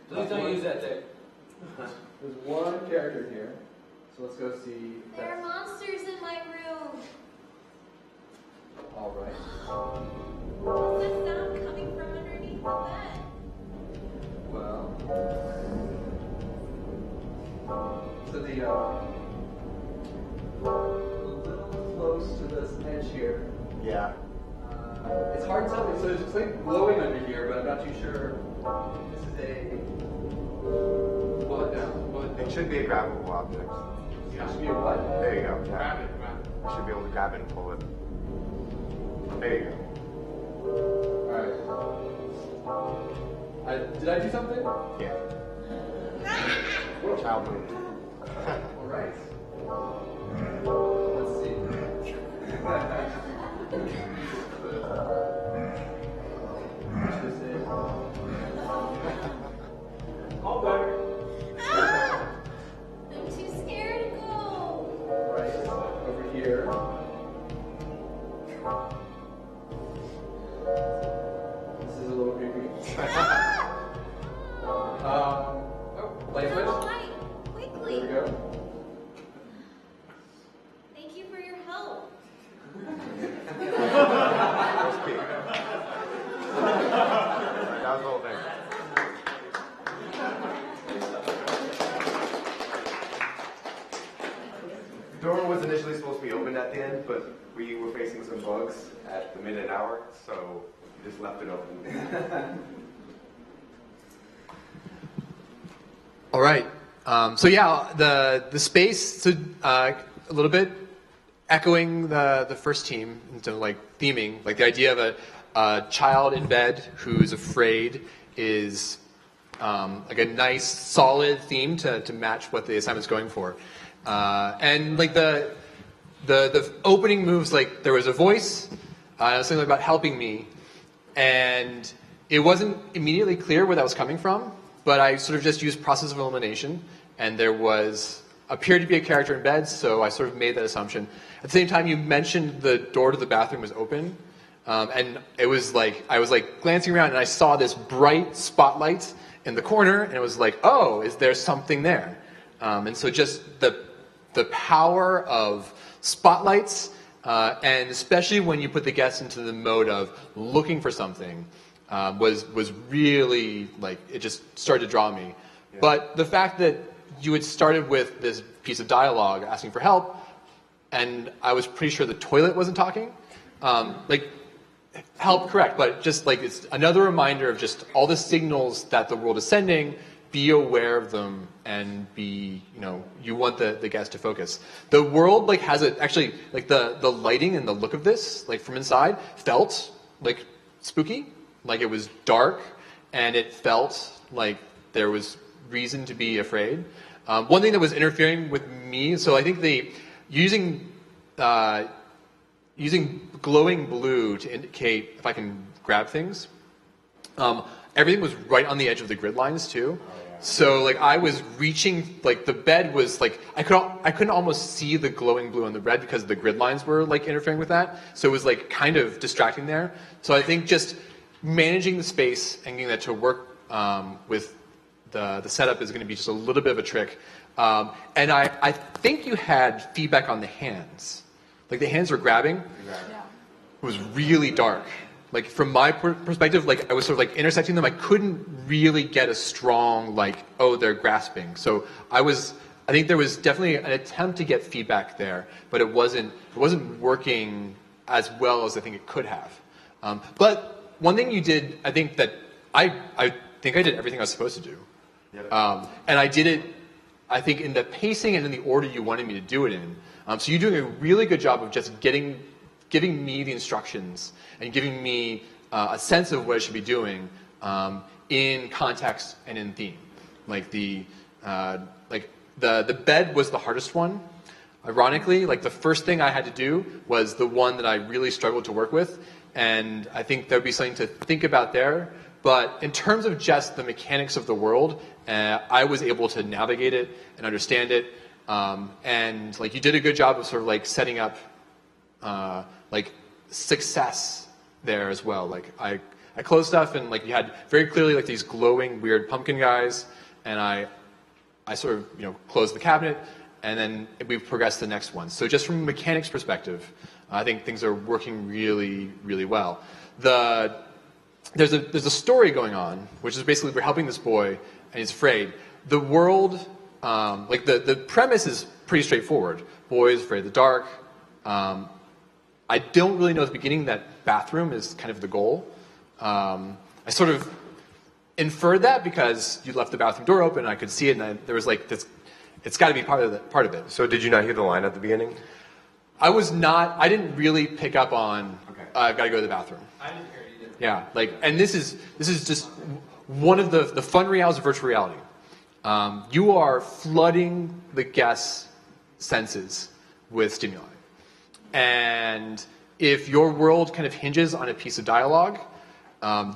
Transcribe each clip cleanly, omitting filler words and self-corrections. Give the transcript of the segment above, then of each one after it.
Please don't use that there. There's one character here, so let's go see. There are monsters in my room. All right. What's that sound coming from underneath the bed? Well, so the a little close to this edge here. Yeah. It's hard to tell. So there's something glowing under here, but I'm not too sure. This is It should be a grabbable object. It should be a what? There you go. Yeah. Grab it. You should be able to grab it and pull it. There you All right. Did I do something? go. Yeah. Child move. All right. Let's see. All better. I'm too scared to go. Right over here. This is a little creepy. Light Turn the switch. light, quickly. There we go. Thank you for your help. That was cute. That was the whole thing. The door was initially supposed to be opened at the end, but we were facing some bugs at the midnight hour, so we just left it open. All right. So yeah, the space, so a little bit echoing the first team into like theming, like the idea of a child in bed who's afraid is like a nice solid theme to match what the assignment's going for. And like the opening moves, like there was a voice, something about helping me, and it wasn't immediately clear where that was coming from. But I sort of just used process of elimination, and there appeared to be a character in bed, so I sort of made that assumption. At the same time, you mentioned the door to the bathroom was open, and it was like, I was like glancing around, and I saw this bright spotlight in the corner, and it was like, oh, is there something there? And so just the power of spotlights, and especially when you put the guests into the mode of looking for something, was really, like, it just started to draw me. Yeah. But the fact that you had started with this piece of dialogue asking for help, and I was pretty sure the toilet wasn't talking, like, help, correct, but just like it's another reminder of just all the signals that the world is sending, be aware of them, and be, you want the guest to focus. The world, like, has actually, like, the lighting and the look of this, like, from inside, felt, like, spooky. Like it was dark, and it felt like there was reason to be afraid. One thing that was interfering with me, so I think using glowing blue to indicate if I can grab things, everything was right on the edge of the grid lines too. So like I was reaching, like the bed was like, I couldn't almost see the glowing blue on the red because the grid lines were like interfering with that. So it was like kind of distracting there. So I think just managing the space and getting that to work with the setup is going to be just a little bit of a trick. And I think you had feedback on the hands. Like the hands were grabbing. Yeah. It was really dark. Like from my perspective, like I was sort of like intersecting them. I couldn't really get a strong like, oh, they're grasping. So I think there was definitely an attempt to get feedback there, but it wasn't working as well as I think it could have. But one thing you did, I think that I think I did everything I was supposed to do. Yep. And I did it, I think, in the pacing and in the order you wanted me to do it in. So you're doing a really good job of just giving me the instructions and giving me a sense of what I should be doing in context and in theme. Like the bed was the hardest one. Ironically, like the first thing I had to do was the one that I really struggled to work with. And I think there would be something to think about there. But in terms of just the mechanics of the world, I was able to navigate it and understand it. And like you did a good job of sort of like setting up like success there as well. Like I closed stuff and like you had very clearly like these glowing weird pumpkin guys, and I sort of closed the cabinet, and then we've progressed to the next one. So just from a mechanics perspective, I think things are working really, really well. There's a story going on, which is basically we're helping this boy, and he's afraid. The world, like the premise is pretty straightforward. Boy is afraid of the dark. I don't really know at the beginning that bathroom is kind of the goal. I sort of inferred that because you left the bathroom door open, and I could see it, and there was like this. It's got to be part of it. So did you not hear the line at the beginning? I didn't really pick up on. Okay. I've got to go to the bathroom. I didn't hear it either. Yeah, like, and this is just one of the fun realities of virtual reality. You are flooding the guest's senses with stimuli, and if your world kind of hinges on a piece of dialogue,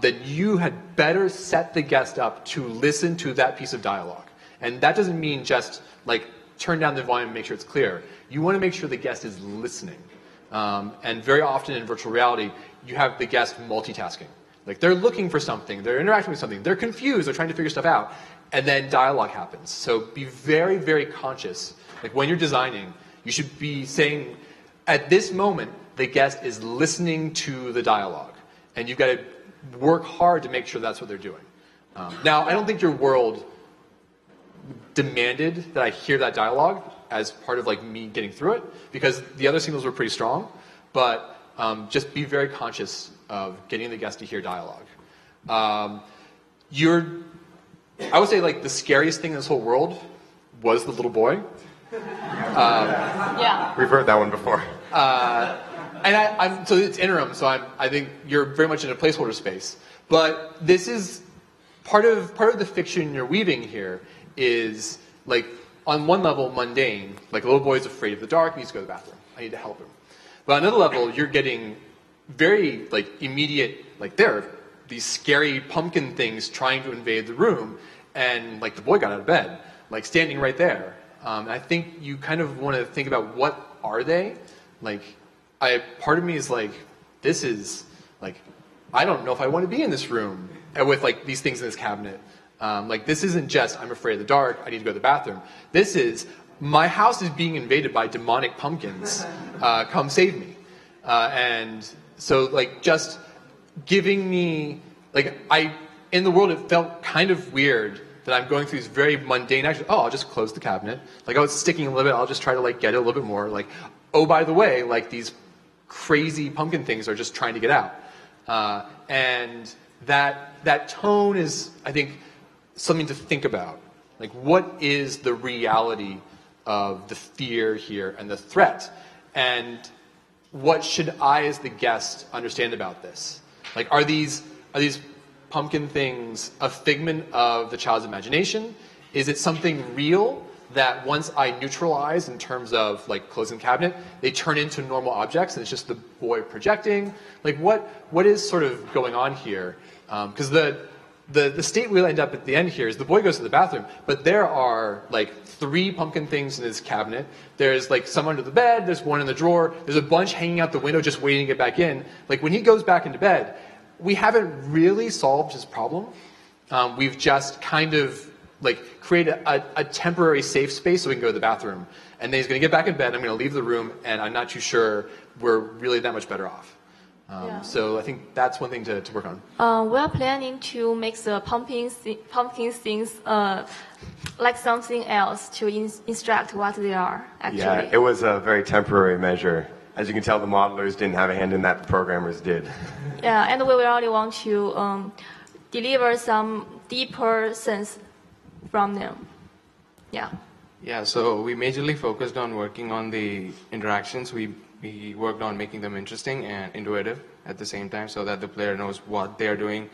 then you had better set the guest up to listen to that piece of dialogue. And that doesn't mean just like turn down the volume and make sure it's clear. You want to make sure the guest is listening. And very often in virtual reality, you have the guest multitasking. Like they're looking for something, they're interacting with something, they're confused, they're trying to figure stuff out, and then dialogue happens. So be very, very conscious. Like when you're designing, you should be saying, at this moment, the guest is listening to the dialogue. And you've got to work hard to make sure that's what they're doing. Now, I don't think your world demanded that I hear that dialogue as part of like me getting through it, because the other signals were pretty strong, but just be very conscious of getting the guest to hear dialogue. I would say like the scariest thing in this whole world was the little boy. Yeah. We've heard that one before. So it's interim, so I think you're very much in a placeholder space. But this is part of the fiction you're weaving here is like on one level mundane, like a little boy's afraid of the dark, he needs to go to the bathroom. I need to help him. But on another level, you're getting very like immediate, like there are these scary pumpkin things trying to invade the room, and like the boy got out of bed, like standing right there. And I think you kind of want to think about what are they? Like, part of me is like, this is like, I don't know if I want to be in this room with like these things in this cabinet. Like this isn't just I'm afraid of the dark, I need to go to the bathroom. This is my house is being invaded by demonic pumpkins. Come save me. And so like just giving me like in the world it felt kind of weird that I'm going through these very mundane actions. Oh, I'll just close the cabinet. Like, oh, it's sticking a little bit. I'll just try to like get it a little bit more. Like, oh, by the way, like these crazy pumpkin things are just trying to get out. And that tone is, I think, something to think about. Like, what is the reality of the fear here and the threat? And what should I, as the guest, understand about this? Like, are these pumpkin things a figment of the child's imagination? Is it something real that once I neutralize in terms of like closing the cabinet, they turn into normal objects and it's just the boy projecting? Like what is sort of going on here? Because the state we'll end up at the end here is the boy goes to the bathroom, but there are like 3 pumpkin things in his cabinet. There's like some under the bed, there's one in the drawer, there's a bunch hanging out the window just waiting to get back in. Like when he goes back into bed, we haven't really solved his problem. We've just kind of like created a temporary safe space so we can go to the bathroom. And then he's going to get back in bed, I'm going to leave the room, and I'm not too sure we're really that much better off. So I think that's one thing to work on. We are planning to make the pumpkin things like something else to instruct what they are, actually. Yeah, it was a very temporary measure. As you can tell, the modelers didn't have a hand in that, the programmers did. Yeah, and we really want to deliver some deeper sense from them. Yeah. Yeah, so we majorly focused on working on the interactions. We worked on making them interesting and intuitive at the same time so that the player knows what they're doing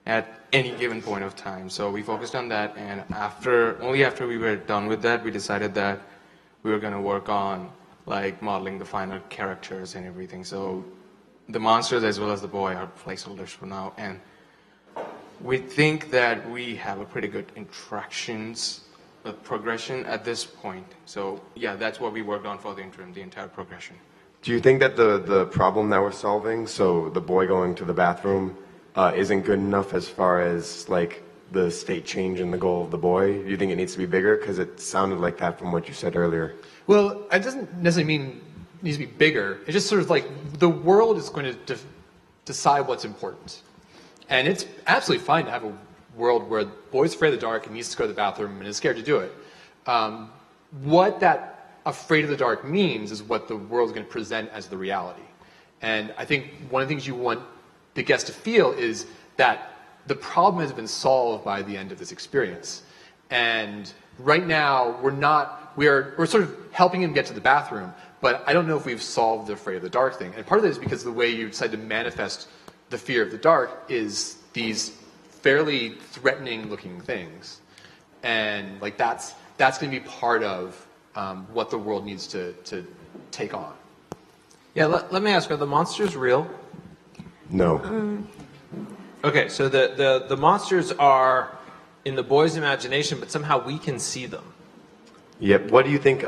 at any given point of time. So we focused on that, and only after we were done with that, we decided that we were going to work on like modeling the final characters and everything. So the monsters as well as the boy are placeholders for now, and we think that we have a pretty good interactions progression at this point. So yeah, that's what we worked on for the interim, the entire progression. Do you think that the problem that we're solving, so the boy going to the bathroom, isn't good enough as far as like the state change in the goal of the boy? Do you think it needs to be bigger? Because it sounded like that from what you said earlier. Well, it doesn't necessarily mean it needs to be bigger. It's just sort of like the world is going to decide what's important. And it's absolutely fine to have a world where the boy's afraid of the dark and needs to go to the bathroom and is scared to do it. What that afraid of the dark means is what the world is going to present as the reality. And I think one of the things you want the guest to feel is that the problem has been solved by the end of this experience. And right now, we're sort of helping him get to the bathroom, but I don't know if we've solved the afraid of the dark thing. And part of that is because the way you decide to manifest the fear of the dark is these fairly threatening looking things. And like that's going to be part of what the world needs to take on. Yeah, let me ask, are the monsters real? No. Okay, so the monsters are in the boy's imagination, but somehow we can see them. Yep. What do you think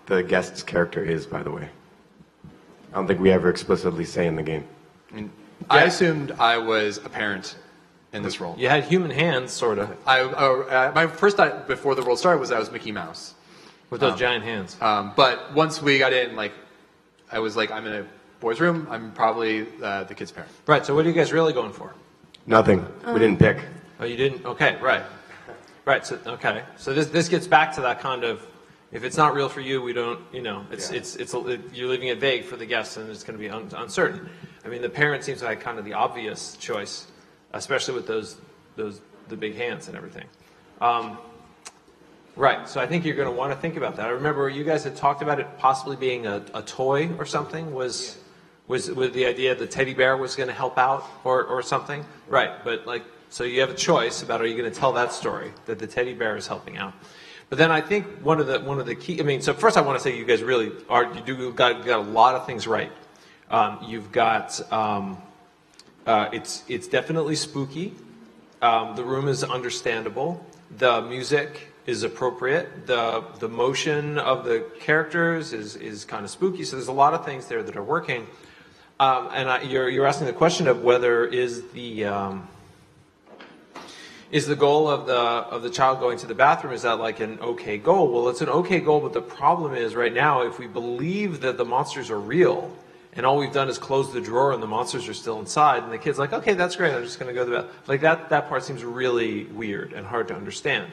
the guest's character is, by the way? I don't think we ever explicitly say in the game. I assumed I was a parent in this role. You had human hands, sort of, My first thought before the world started was I was Mickey Mouse. with those giant hands. But once we got in, like, I was like, I'm in a boy's room. I'm probably the kid's parent. Right, so what are you guys really going for? Nothing. We didn't pick. Oh, you didn't? Okay, right. Right, so, okay. So this gets back to that kind of, if it's not real for you, we don't, you're leaving it vague for the guests and it's going to be uncertain. I mean, the parent seems like kind of the obvious choice, especially with the big hands and everything. Right, so I think you're going to want to think about that. I remember you guys had talked about it possibly being a toy or something. Was with the idea the teddy bear was going to help out or something? Right, but like, so you have a choice about, are you going to tell that story that the teddy bear is helping out? But then I think one of the key, I mean, so first I want to say you guys really got a lot of things right. You've got, it's definitely spooky. The room is understandable. The music is appropriate. The motion of the characters is kind of spooky. So there's a lot of things there that are working. You're asking the question of whether is the goal of the child going to the bathroom, is that like an okay goal? Well, it's an okay goal, but the problem is right now, if we believe that the monsters are real, and all we've done is close the drawer and the monsters are still inside, and the kid's like, okay, that's great, I'm just going to go to the bathroom. Like that part seems really weird and hard to understand.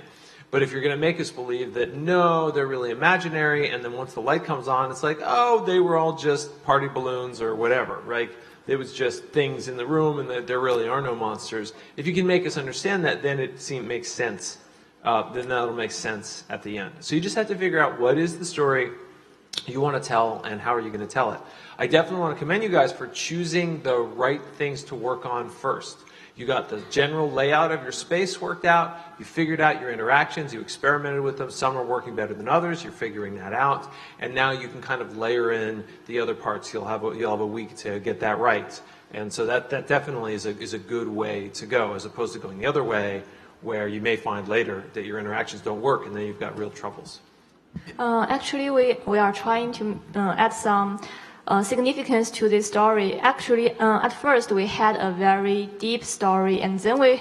But if you're going to make us believe that, no, they're really imaginary, and then once the light comes on, it's like, oh, they were all just party balloons or whatever, right? It was just things in the room, and that there really are no monsters. If you can make us understand that, then it makes sense. Then that'll make sense at the end. So you just have to figure out what is the story you want to tell, and how are you going to tell it. I definitely want to commend you guys for choosing the right things to work on first. You got the general layout of your space worked out. You figured out your interactions. You experimented with them. Some are working better than others. You're figuring that out. And now you can kind of layer in the other parts. You'll have a week to get that right. And so that definitely is a good way to go, as opposed to going the other way, where you may find later that your interactions don't work, and then you've got real troubles. Actually, we are trying to add some significance to this story. Actually, at first we had a very deep story, and then we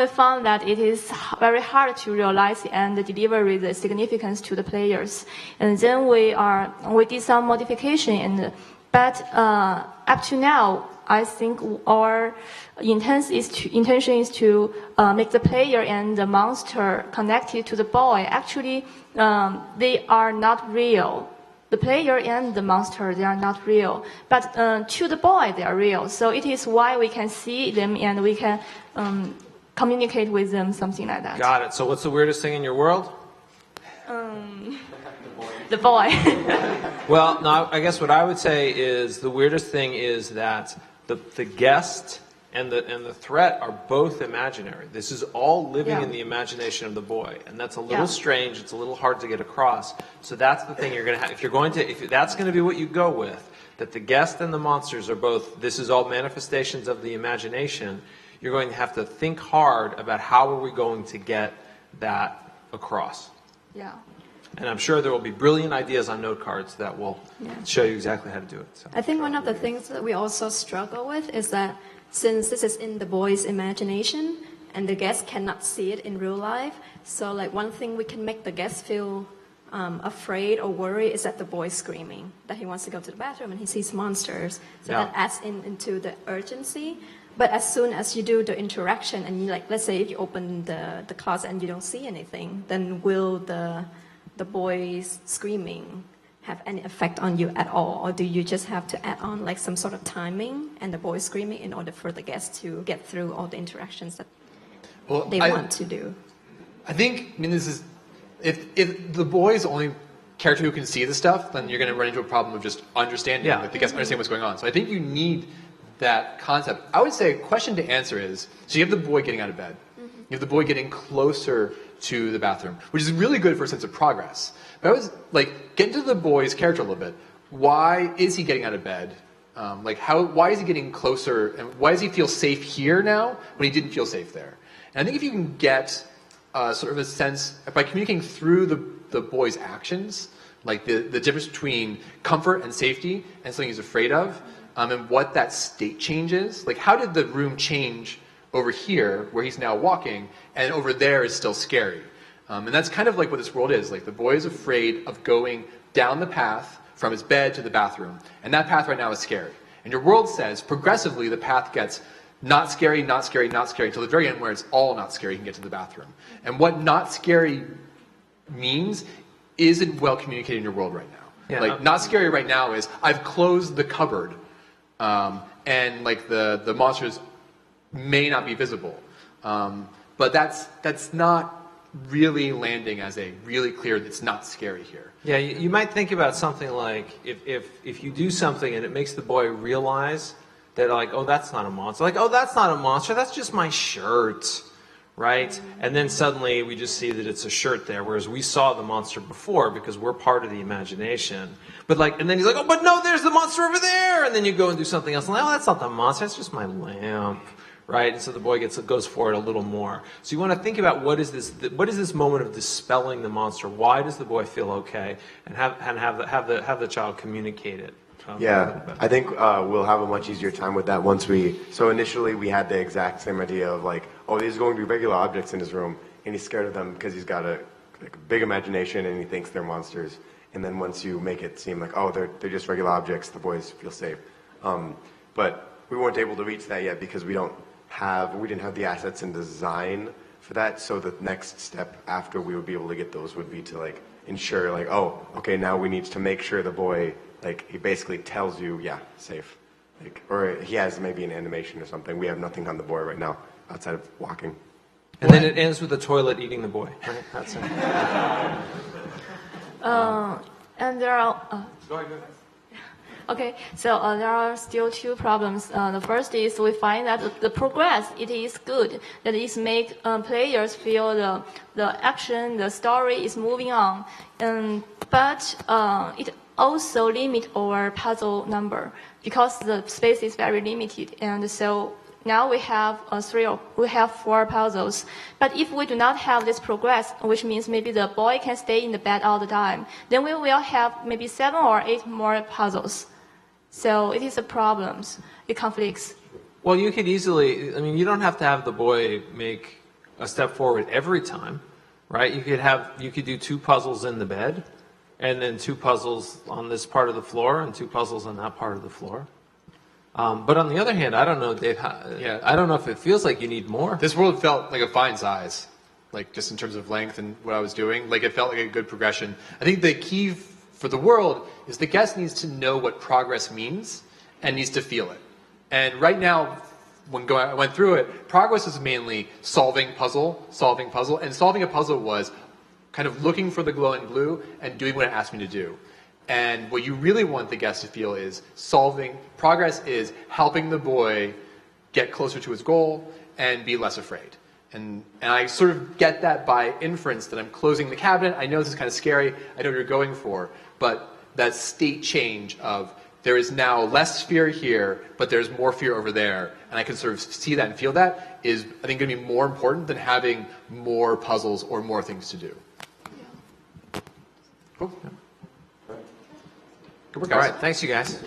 found that it is very hard to realize and deliver the significance to the players. And then we did some modification, but up to now, I think our intention is to make the player and the monster connected to the boy. Actually, they are not real. The player and the monster, they are not real. But to the boy, they are real. So it is why we can see them and we can communicate with them, something like that. Got it. So what's the weirdest thing in your world? The boy. Well, no, I guess what I would say is the weirdest thing is that the guest and the threat are both imaginary. This is all living in the imagination of the boy, and that's a little strange. It's a little hard to get across. So that's the thing you're going to have. If that's going to be what you go with, that the guest and the monsters are both. This is all manifestations of the imagination. You're going to have to think hard about how are we going to get that across. Yeah. And I'm sure there will be brilliant ideas on note cards that will show you exactly how to do it. So. I think one of the things that we also struggle with is that since this is in the boy's imagination and the guest cannot see it in real life, so like one thing we can make the guest feel afraid or worried is that the boy's screaming, that he wants to go to the bathroom and he sees monsters. So that adds into the urgency. But as soon as you do the interaction and you like, let's say if you open the closet and you don't see anything, then will the boy's screaming have any effect on you at all? Or do you just have to add on like some sort of timing and the boy screaming in order for the guest to get through all the interactions that they want to do? I think, this is, if the boy is the only character who can see the stuff, then you're going to run into a problem of just understanding, like the guest understand what's going on. So I think you need that concept. I would say a question to answer is, so you have the boy getting out of bed. You have the boy getting closer to the bathroom, which is really good for a sense of progress. But I was like, get into the boy's character a little bit. Why is he getting out of bed? Why is he getting closer? And why does he feel safe here now when he didn't feel safe there? And I think if you can get sort of a sense, by communicating through the boy's actions, like the difference between comfort and safety and something he's afraid of, and what that state change is. Like, how did the room change over here, where he's now walking, and over there is still scary? And that's kind of like what this world is. Like, the boy is afraid of going down the path from his bed to the bathroom. And that path right now is scary. And your world says, progressively, the path gets not scary, not scary, not scary, until the very end where it's all not scary, you can get to the bathroom. And what not scary means isn't well communicated in your world right now. Yeah. Like, not scary right now is, I've closed the cupboard, and like the monsters may not be visible. But that's not really landing as a really clear, it's not scary here. Yeah, you might think about something like, if you do something and it makes the boy realize that, like, oh, that's not a monster. Like, oh, that's not a monster, that's just my shirt, right? And then suddenly we just see that it's a shirt there, whereas we saw the monster before because we're part of the imagination. But like, and then he's like, oh, but no, there's the monster over there. And then you go and do something else. And like, oh, that's not the monster, that's just my lamp. Right, and so the boy goes for it a little more. So you want to think about what is this moment of dispelling the monster? Why does the boy feel okay? And have the child communicate it. I think we'll have a much easier time with that once we. So initially we had the exact same idea of like, oh, these are going to be regular objects in his room, and he's scared of them because he's got a big imagination and he thinks they're monsters. And then once you make it seem like, oh, they're just regular objects, the boys feel safe. But we weren't able to reach that yet because we didn't have the assets and design for that. So the next step after we would be able to get those would be to like ensure like, oh, okay, now we need to make sure the boy, like, he basically tells you, yeah, safe. Like, or he has maybe an animation or something. We have nothing on the board right now outside of walking. And then it ends with the toilet eating the boy. Right? That's it. And there are. Go ahead. Okay, so there are still two problems. The first is we find that the progress, it is good. That is make players feel the action, the story is moving on. But it also limit our puzzle number because the space is very limited. And so now we have four puzzles. But if we do not have this progress, which means maybe the boy can stay in the bed all the time, then we will have maybe 7 or 8 more puzzles. So it is a problem. It conflicts. Well, you could easily, you don't have to have the boy make a step forward every time, right? You could do 2 puzzles in the bed, and then 2 puzzles on this part of the floor, and 2 puzzles on that part of the floor. But on the other hand, I don't know, Dave. I don't know if it feels like you need more. This world felt like a fine size, like just in terms of length and what I was doing. Like it felt like a good progression. I think the key for the world is the guest needs to know what progress means and needs to feel it. And right now, I went through it, progress is mainly solving a puzzle, and solving a puzzle was kind of looking for the glowing blue and doing what it asked me to do. And what you really want the guest to feel is progress is helping the boy get closer to his goal and be less afraid. And I sort of get that by inference that I'm closing the cabinet. I know this is kind of scary. I know what you're going for. But that state change of there is now less fear here, but there's more fear over there. And I can sort of see that and feel that is, I think, going to be more important than having more puzzles or more things to do. Cool. Good work, All guys. right, thanks you guys.